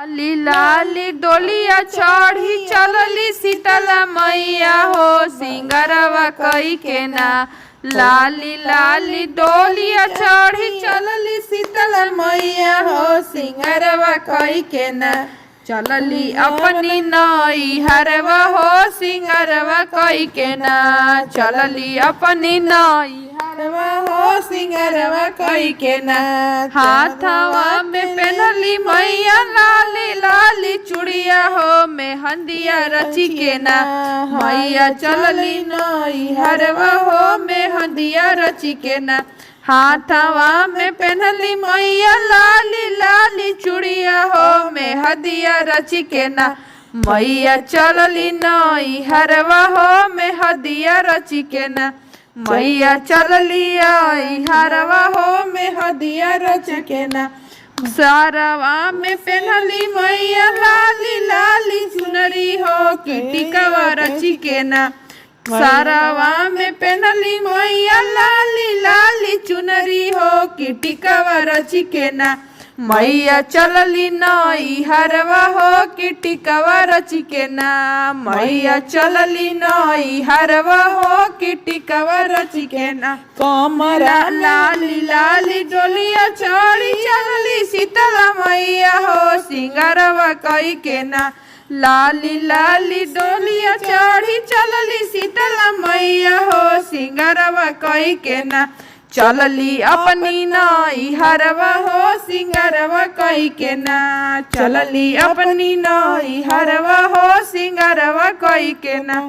लाली लाली डोलिया चढ़ी चलली शीतला मैया हो सिंगरवा कई के ना। लाली लाली डोलिया चढ़ी चलली शीतला मैया हो सिंगरवा कई के ना। चलली अपनी नई हरवा हो सिंगरवा कई के ना। चलली अपनी नई हरवा हो सिंगरवा कई के ना। हाथवा में पहनली मैया लाली लाली चूड़िया हो मेहंदिया रची के ना। मैया चलली नई हरवा हो मेहंदिया रची के ना। हाथवा में पहनली मैया लाली लाली चूड़िया हो मेहंदिया रची के ना। मैया चलली नई हरवा हो मेहंदिया रची के ना। मैया चलली आई हरवा हो मेहंदिया रच के ना। सारवा में पहनली मैया लाली लाली चुनरी हो टिकवा रची के ना। सारवा में पहनली मैया लाली लाली चुनरी हो टिकवा रची के ना। मैया चलली नई हरवा हो टिकवा रची के ना। मैया चलली नई हरवा हो टिकवा रची के ना। कमरा लाली लाली डोलिया चढ़ी चलली शीतला मैया हो सिंगरवा कई के ना। लाली लाली डोलिया चढ़ी चलली शीतला मैया हो सिंगरवा कई के ना। चलली अपनी नई हरवा हो सिंगरवा कई के ना। चलली अपनी नई हरवा हो सिंगरवा कई के ना।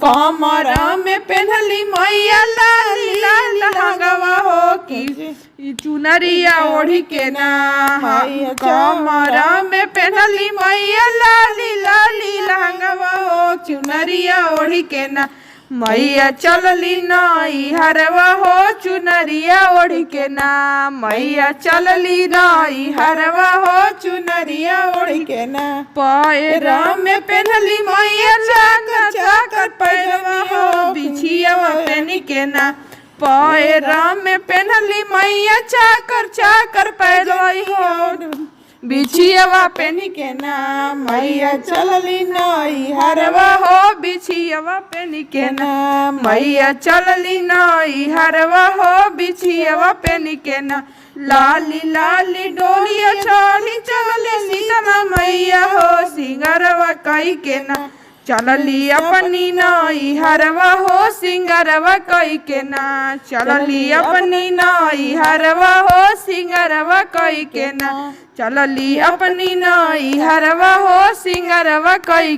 कमरा में पहनली मैया लाली लाली लहंगवा हो कि चुनरिया ओढ़ी के ना। कमरा में पहनली मैया लाली लाली लहंगवा हो चुनरिया ओढ़ी के ना। मैया चलली नई हरवा हो चुनरिया ओढ़ी के ना। मैया चलली नई हरवा हो चुनरिया ओढ़ी के ना। पैरा में पहनली मैया चाकर चाकर पैरवा हो बिछियावा पहनी के ना। पैरा में पहनली मैया चाकर चाकर पैरवा हो बिछियावा पहनी के ना। मैया चलली नई हरवा हो बिछियावा पहनी के ना। मैया चलली नई हरवा हो बिछियावा पहनी के ना। लाली लाली डोलिया चढ़ी चलली शीतला मैया हो सिंगरवा कई के ना। चलली अपनी नई हरवा हो सिंगरवा कई के ना। चलली अपनी नई हरवा हो सिंगरवा कई के ना। चलली अपनी नई हरवा हो सिंगरवा कई